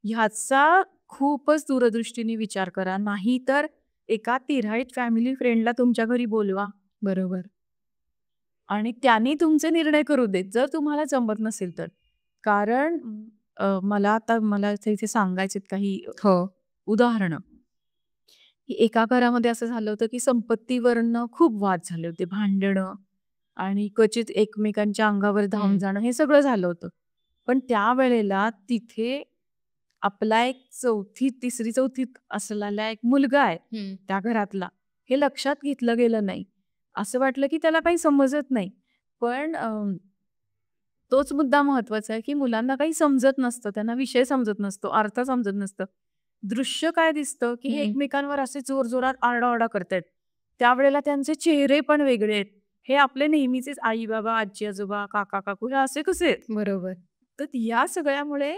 ह्याचा खूपच दूरदृष्टीने विचार करा. नाही तर एका तिराईत फॅमिली फ्रेंडला तुमच्या घरी बोलवा. बरोबर. आणि त्यांनी तुमचे निर्णय करू देत जर तुम्हाला जमत नसेल तर. कारण मला इथे सांगायचे काही उदाहरणं. एका घरामध्ये असं झालं होतं की संपत्तीवरनं खूप वाद झाले होते, भांडणं, आणि क्वचित एकमेकांच्या अंगावर धावून जाणं, हे सगळं झालं होतं. पण त्यावेळेला तिथे आपला एक तिसरी चौथीत असलेला एक मुलगा आहे त्या घरातला, हे लक्षात घेतलं गेलं नाही. असं वाटलं की त्याला काही समजत नाही. पण तोच मुद्दा महत्वाचा आहे, की मुलांना काही समजत नसतं, त्यांना विषय समजत नसतो, अर्थ समजत नसतं. दृश्य काय दिसतं, की हे हं. एकमेकांवर असे जोरजोरात आरडाओरडा करतायत. त्यावेळेला त्यांचे चेहरे पण वेगळे आहेत. हे आपले नेहमीचेच आई-बाबा, आजी-आजोबा, काका-काकू हे असे कसे आहेत? बरोबर. तर या सगळ्यामुळे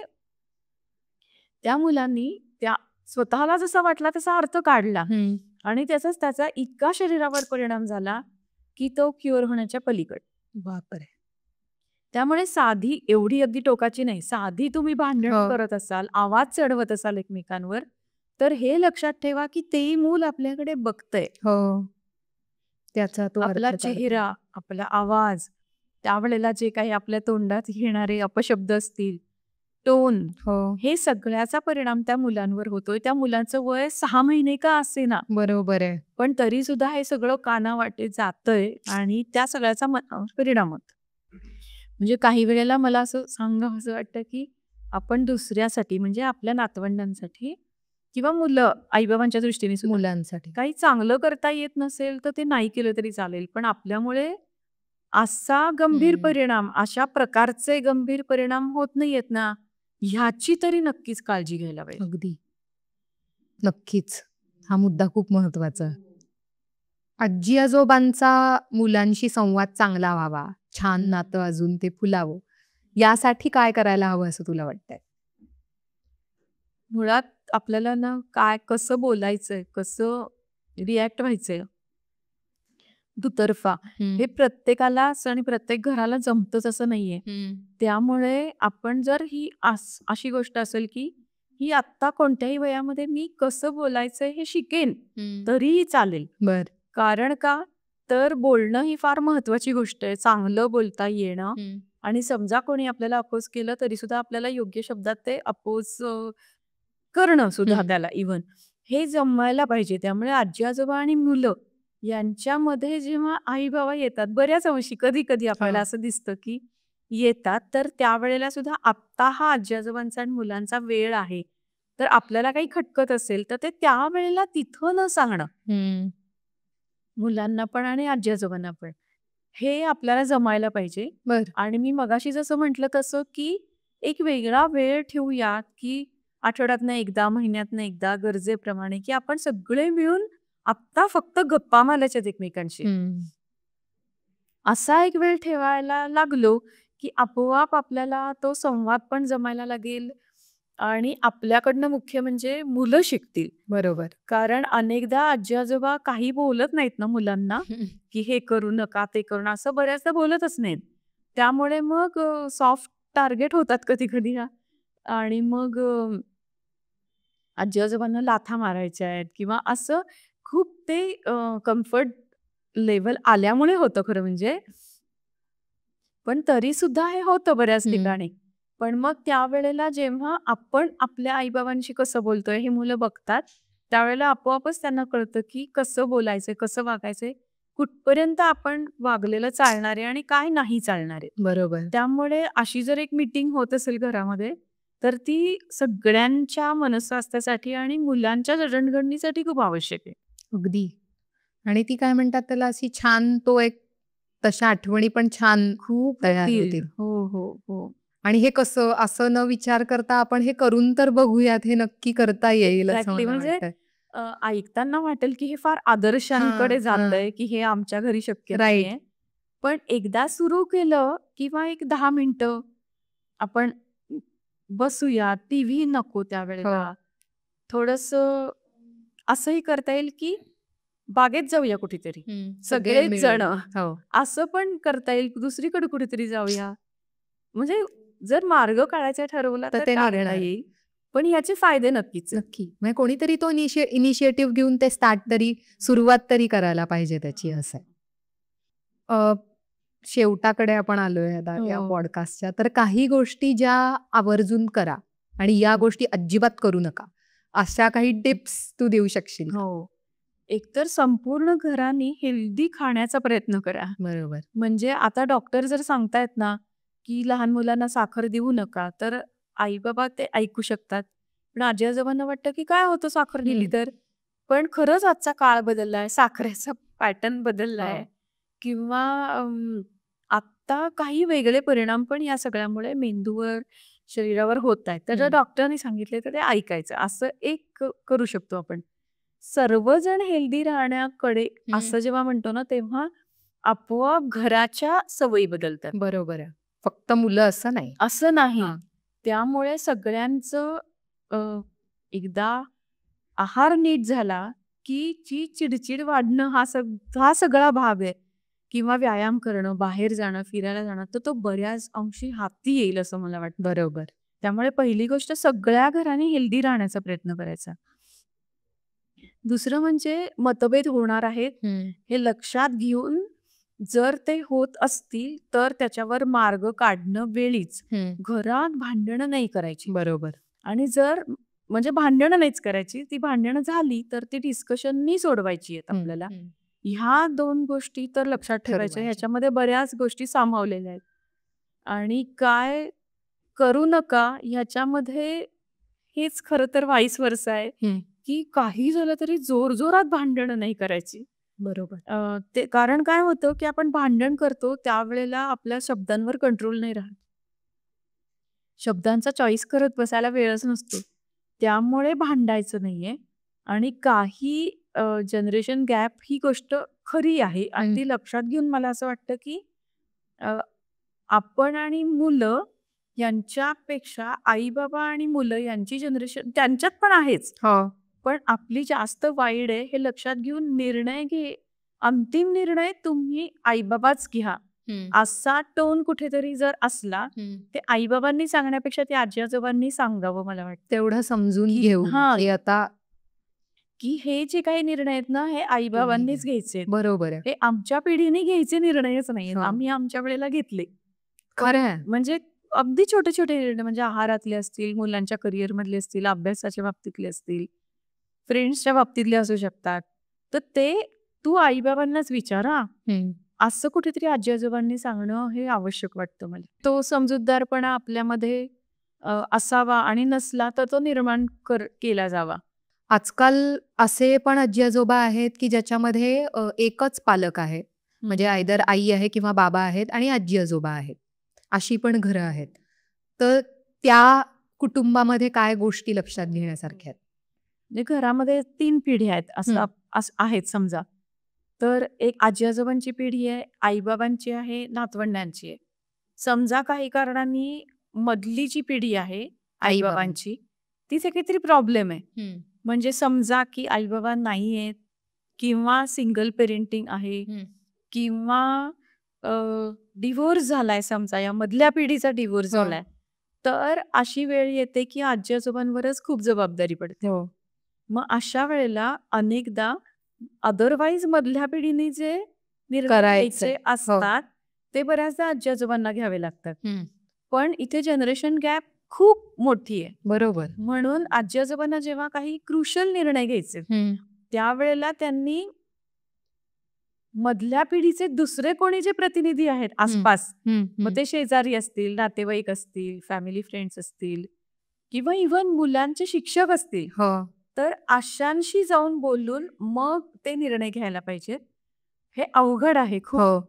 त्या मुलांनी त्या स्वतःला जसा वाटला तसा अर्थ काढला हं. आणि त्याचा इतका शरीरावर परिणाम झाला, की तो क्युअर होण्याच्या पलीकडे. बापरे! त्यामुळे साधी एवढी अगदी टोकाची नाही, साधी तुम्ही भांडणं हो. करत असाल, आवाज चढवत असाल एकमेकांवर, तर हे लक्षात ठेवा, की तेही मूल आपल्याकडे बघतंय. हो. त्याचा तो आपला अर्थ काढतो. चेहरा, आपला आवाज, त्यावेळेला जे काही आपल्या तोंडात येणारे अपशब्द असतील, टोन, हो. हे सगळ्याचा परिणाम त्या मुलांवर होतोय. त्या मुलांचं वय 6 महिने का असेना, बरोबर आहे. पण तरी सुद्धा हे सगळं कानावाटे जातंय आणि त्या सगळ्याचा परिणाम होतो. म्हणजे काही वेळेला मला असं सांगावसं वाटतं, की आपण दुसऱ्यासाठी म्हणजे आपल्या नातवंडांसाठी किंवा मुलं आई-बाबांच्या दृष्टीने सुद्धा मुलांसाठी. काही चांगलं करता येत नसेल, तर ते नाही केलं तरी चालेल. पण आपल्यामुळे असा गंभीर हं. परिणाम, अशा प्रकारचे गंभीर परिणाम होत नाहीयेत ना, ह्याची तरी नक्कीच काळजी घ्यायला पाहिजे. अगदी. नक्कीच. हा मुद्दा खूप महत्वाचा. आजी-आजोबांचा मुलांशी संवाद चांगला व्हावा, छान नातं अजून ते फुलावं, यासाठी काय करायला हवं असं तुला वाटतंय? मुळात आपल्याला ना काय कसं बोलायचंय, कसं रिॲक्ट व्हायचंय दुतर्फा, हं. हे प्रत्येकालाच आणि प्रत्येक घराला जमतंच असं नाहीये. हं. त्यामुळे आपण जर ही अशी गोष्ट असेल, की ही आत्ता कोणत्याही वयामध्ये मी कसं बोलायचंय हे शिकेन, हं. तरीही चालेल. बरं. कारण का? तर बोलणं ही फार महत्वाची गोष्ट आहे. चांगलं बोलता येणं हं. आणि समजा कोणी आपल्याला अपोज केलं तरी सुद्धा आपल्याला योग्य शब्दात ते अपोज करणं सुद्धा हं. त्याला इव्हन हे जमवायला पाहिजे. त्यामुळे आजी-आजोबा आणि मुलं यांच्यामध्ये जेव्हा आई-बाबा येतात, बऱ्याच अंशी कधी-कधी आपल्याला हो. असं दिसतं, की येतात, तर त्यावेळेला सुद्धा आत्ता हा आजी-आजोबांचा आणि मुलांचा वेळ आहे. तर आपल्याला काही खटकत असेल, तर ते त्यावेळेला तिथं न सांगणं, हं. मुलांना पण आणि आजी-आजोबांना पण. हे आपल्याला जमायला पाहिजे. बरं. आणि मी मगाशी जसं म्हटलं तसं, की एक वेगळा वेळ ठेवूया, की आठवड्यातनं एकदा, महिन्यातनं एकदा गरजेप्रमाणे, की आपण सगळे मिळून आत्ता फक्त गप्पा मारायच्यात एकमेकांशी. हं. असा एक वेळ ठेवायला लागलो, की आपोआप आपल्याला तो संवाद पण जमायला लागेल आणि आपल्याकडनं मुख्य म्हणजे मुलं शिकतील. बरोबर. कारण अनेकदा आजी-आजोबा काही बोलत नाहीत ना मुलांना, हं. की हे करू नका, ते करू नका, असं बऱ्याचदा बोलतच नाहीत. त्यामुळे मग सॉफ्ट टार्गेट होतात कधी-कधी आणि मग आजी-आजोबांना लाथा मारायच्या आहेत किंवा असं खूप ते कम्फर्ट लेव्हल आल्यामुळे होतं खरं म्हणजे. पण तरी सुद्धा हे होतं बऱ्याच हं. ठिकाणी. पण मग त्यावेळेला जेव्हा आपण आपल्या आई-बाबांशी कसं बोलतोय हे मुलं बघतात, त्यावेळेला आपोआपच त्यांना कळतं, की कसं बोलायचंय, कसं वागायचंय, कुठपर्यंत आपण वागलेलं चालणार आहे आणि काय नाही चालणार आहे. बरोबर. त्यामुळे अशी जर एक मीटिंग होत असेल घरामध्ये, तर ती सगळ्यांच्या मनस्वास्थ्यासाठी आणि मुलांच्या जडणघडणीसाठी खूप आवश्यक आहे. अगदी. आणि ती काय म्हणतात त्याला अशी छान तो एक तशा आठवणी पण छान खूप तयार होतील. होतील. हो, हो, हो. आणि हे कसं असं न विचार करता आपण हे करून तर बघूयात, हे नक्की करता येईल असं एक्झॅक्टली. मला म्हणजे वाटतं. ऐकताना वाटेल, की हे फार हां, आदर्शांकडे हां. जातंय, की हे आमच्या घरी शक्य राइट. नाहीये. पण एकदा सुरू केलं किंवा एक 10 मिनिटं आपण बसूया, टीव्ही नको हो. त्यावेळेला. थोडंसं असंही करता येईल, की बागेत जाऊया कुठेतरी. हं. सगळे सगळेच मिळून. जण. हो. असं पण करता येईल, दुसरीकडे कुठेतरी जाऊया. म्हणजे जर मार्ग काढायचा ठरवला तर तर ते काढता निघणार. येईल. पण याचे फायदे नक्कीच आहेत. नक्की. म्हणजे कोणीतरी तो इनिशिएटिव्ह घेऊन ते स्टार्ट तरी सुरुवात तरी करायला पाहिजे त्याची असं आहे. अ, शेवटाकडे आपण आलोय आता या हो. पॉडकास्टच्या. तर काही गोष्टी ज्या आवर्जून करा आणि या गोष्टी अजिबात करू नका. अशा काही टिप्स तू देऊ शकशील का? हो. एकतर संपूर्ण घराने हेल्दी खाण्याचा प्रयत्न करा. बरोबर. म्हणजे आता डॉक्टर जर सांगतायत ना, की लहान मुलांना साखर देऊ नका, तर आई-बाबा ते ऐकू शकतात. पण आजी-आजोबांना वाटतं, की काय होतं साखर दिली हं. तर? पण खरंच आजचा काळ बदललाय, साखरेचा पॅटर्न बदललाय हो. किंवा आता काही वेगळे परिणाम पण या सगळ्यामुळे मेंदूवर, शरीरावर होत आहेत. तर जर डॉक्टरांनी सांगितले तर ते ऐकायचं. असं एक करू शकतो आपण. सर्वजण हेल्दी राहण्याकडे असं जेव्हा म्हणतो ना, तेव्हा आपोआप घराच्या सवयी बदलतात. बरोबर आहे. फक्त मुलं असं नाही. असं नाही. हां. त्यामुळे सगळ्यांचं एकदा आहार नीट झाला, की जी चिडचिड वाढणं हा सगळा भाग आहे किंवा व्यायाम करणं, बाहेर जाणं, फिरायला जाणं, तर तो बऱ्याच अंशी हाती येईल असं मला वाटतं. बरोबर. त्यामुळे पहिली गोष्ट सगळ्या घराने हेल्दी राहण्याचा प्रयत्न करायचा. दुसरं म्हणजे मतभेद होणार आहेत हे लक्षात घेऊन जर ते होत असतील तर त्याच्यावर मार्ग काढणं वेळीच. घरात भांडणं नाही करायची. बरोबर. आणि जर म्हणजे भांडणं नाहीच करायची, ती भांडणं झाली तर ती डिस्कशननी सोडवायची आहेत आपल्याला. ह्या 2 गोष्टी तर लक्षात ठेवायच्या. ठरवायच्या. ह्याच्यामध्ये बऱ्याच गोष्टी सामावलेल्या आहेत. आणि काय करू नका ह्याच्यामध्ये हेच खरं तर व्हाईस वर्सा आहे, की काही झालं तरी जोरजोरात भांडणं नाही करायची. बरोबर. ते कारण काय होतं, की आपण भांडण करतो त्यावेळेला आपल्या शब्दांवर कंट्रोल नाही राहत. शब्दांचा चॉईस करत बसायला वेळच नसतो. त्यामुळे भांडायचं नाहीये आणि काही जनरेशन गॅप ही गोष्ट खरी आहे आणि ती लक्षात घेऊन मला असं वाटतं, की अ, आपण आणि मुलं यांच्यापेक्षा आई-बाबा आणि मुलं यांची जनरेशन त्यांच्यात पण आहेच. हो. पण आपली जास्त वाईड आहे हे लक्षात घेऊन अंतिम निर्णय तुम्ही आई-बाबाच घ्या. असा टोन कुठेतरी जर असला, ते आई-बाबांनी सांगण्यापेक्षा ते आजी-आजोबांनी सांगावं मला वाटतं. तेवढं समजून की घेऊ, हां. की आता की हे जे काही निर्णय आहेत ना, हे आई-बाबांनीच घ्यायचे. बरोबर आहे. हे आमच्या पिढीने घ्यायचे निर्णयच नाहीयेत. हो. आम्ही आमच्या वेळेला घेतले. खरं आहे. म्हणजे अगदी छोटे-छोटे निर्णय म्हणजे आहारातले असतील, मुलांच्या करिअरमधले असतील, अभ्यासाच्या बाबतीतले असतील, फ्रेंड्सच्या बाबतीतले असू शकतात. तर ते तू आई-बाबांनाच विचार हां. असं कुठेतरी आजी-आजोबांनी सांगणं हे आवश्यक वाटतं मला. तो समजूतदारपणा आपल्यामध्ये असावा आणि नसला तर तो निर्माण केला जावा. आजकाल असे पण आजी-आजोबा आहेत, की ज्याच्यामध्ये एकच पालक आहे. म्हणजे आयदर आई आहे किंवा बाबा आहेत आणि आजी-आजोबा आहेत. अशी पण घरं आहेत. तर त्या कुटुंबामध्ये काय गोष्टी लक्षात घेण्यासारख्या आहेत? म्हणजे घरामध्ये 3 पिढ्या आहेत असं आहेत समजा. तर एक आजी-आजोबांची पिढी आहे, आई-बाबांची आहे, नातवंडांची आहे. समजा काही कारणांनी मधली जी पिढी आहे आई-बाबांची, तिथे काहीतरी प्रॉब्लेम आहे. म्हणजे समजा की आई-बाबा नाही आहेत किंवा सिंगल पेरेंटिंग आहे किंवा डिव्होर्स झालाय समजा या मधल्या पिढीचा डिव्होर्स हो. झालाय. तर अशी वेळ येते की आजी-आजोबांवरच खूप जबाबदारी पडते. हो. मग अशा वेळेला अनेकदा अदरवाईज मधल्या पिढीने जे निर्णय करायचंय. घ्यायचे हो. असतात ते बऱ्याचदा आजी-आजोबांना घ्यावे लागतात. पण इथे जनरेशन गॅप खूप मोठी आहे. बरोबर. म्हणून आजी-आजोबांना जेव्हा काही क्रुशियल निर्णय घ्यायचे त्यावेळेला त्यांनी मधल्या पिढीचे दुसरे कोणी जे प्रतिनिधी आहेत आसपास, मग ते शेजारी असतील, नातेवाईक असतील, फॅमिली फ्रेंड्स असतील किंवा इव्हन मुलांचे शिक्षक असतील, हो. तर अशांशी जाऊन बोलून मग ते निर्णय घ्यायला पाहिजे. हे अवघड आहे खूप. हो.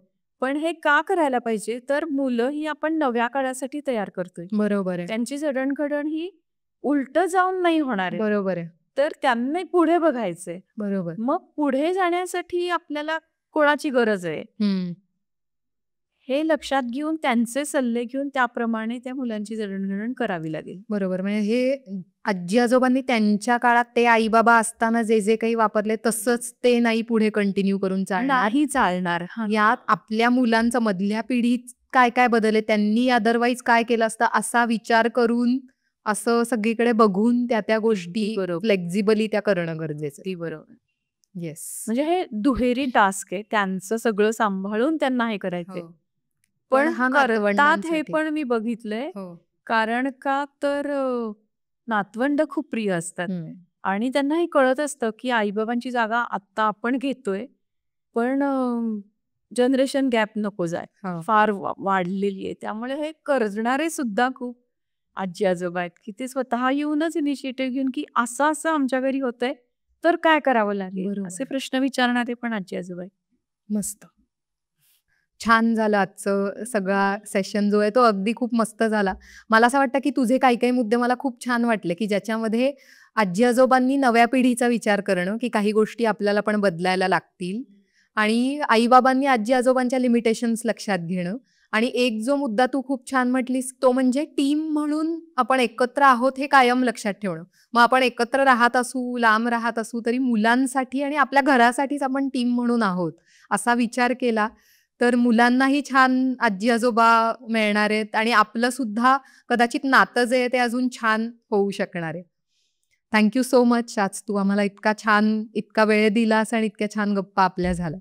पण हे का करायला पाहिजे तर मुलं ही आपण नव्या काळासाठी तयार करतोय. बरोबर आहे. त्यांची जडणघडण ही उलटं जाऊन नाही होणार आहे. बरोबर आहे. तर त्यांनी पुढे बघायचंय. बरोबर. मग पुढे जाण्यासाठी आपल्याला कोणाची गरज आहे हे लक्षात घेऊन त्यांचे सल्ले घेऊन त्याप्रमाणे त्या मुलांची जडणघडण करावी लागेल. बरोबर. म्हणजे हे आजी-आजोबांनी त्यांच्या काळात ते आई-बाबा असताना जे काही वापरले तसंच ते नाही पुढे कंटिन्यू करून चालणार. नाही चालणार. हां. यात आपल्या मुलांचं मधल्या पिढीत काय-काय बदल आहे, त्यांनी अदरवाईज काय केलं असतं असा विचार करून, असं सगळीकडे बघून त्या गोष्टी बरोबर. फ्लेक्झिबली त्या करणं गरजेचं आहे. ती बरोबर. येस. म्हणजे हे दुहेरी टास्क आहे. त्यांचं सगळं सांभाळून त्यांना हे करायचंय. पण हा करतात हे नातवंडांसाठी. पण मी बघितलंय. हो. कारण का तर नातवंड खूप प्रिय असतात आणि त्यांना हे कळत असतं की आई-बाबांची जागा आत्ता आपण घेतोय. पण जनरेशन गॅप नको जाय. हो. फार वाढलेली आहे. त्यामुळे हे करणारे सुद्धा खूप आजी-आजोबा आहेत की ते स्वतः येऊनच इनिशिएटिव्ह घेऊन की असं आमच्या घरी होतंय, तर काय करावं लागेल? बरोबर. असे प्रश्न विचारणारे पण आजी-आजोबा आहेत. मस्त. छान झालं आजचं सगळा सेशन जो आहे तो अगदी खूप मस्त झाला. मला असं वाटतं की तुझे काही-काही मुद्दे मला खूप छान वाटले, की ज्याच्यामध्ये आजी-आजोबांनी नव्या पिढीचा विचार करणं, की काही गोष्टी आपल्याला पण बदलायला लागतील आणि आई-बाबांनी आजी-आजोबांच्या लिमिटेशन्स लक्षात घेणं आणि एक जो मुद्दा तू खूप छान म्हटलीस तो म्हणजे टीम म्हणून आपण एकत्र आहोत हे कायम लक्षात ठेवणं. मग आपण एकत्र राहत असू, लांब राहत असू तरी मुलांसाठी आणि आपल्या घरासाठीच आपण टीम म्हणून आहोत, असा विचार केला तर मुलांनाही छान आजी-आजोबा मिळणार आहेत आणि आपलं सुद्धा कदाचित नातं जे आहे ते अजून छान होऊ शकणार आहे. Thank you so much. आज तू आम्हाला इतका छान, इतका वेळ दिलास आणि इतक्या छान गप्पा आपल्या झाल्या.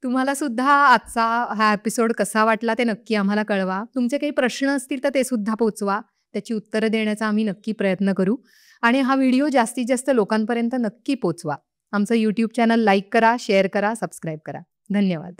तुम्हाला सुद्धा आजचा हा एपिसोड कसा वाटला ते नक्की आम्हाला कळवा. तुमचे काही प्रश्न असतील तर ते सुद्धा पोहोचवा. त्याची उत्तरं देण्याचा आम्ही नक्की प्रयत्न करू आणि हा व्हिडिओ जास्तीत जास्त लोकांपर्यंत नक्की पोहोचवा. आमचं YouTube चॅनल लाईक करा, शेअर करा, सबस्क्राईब करा. धन्यवाद.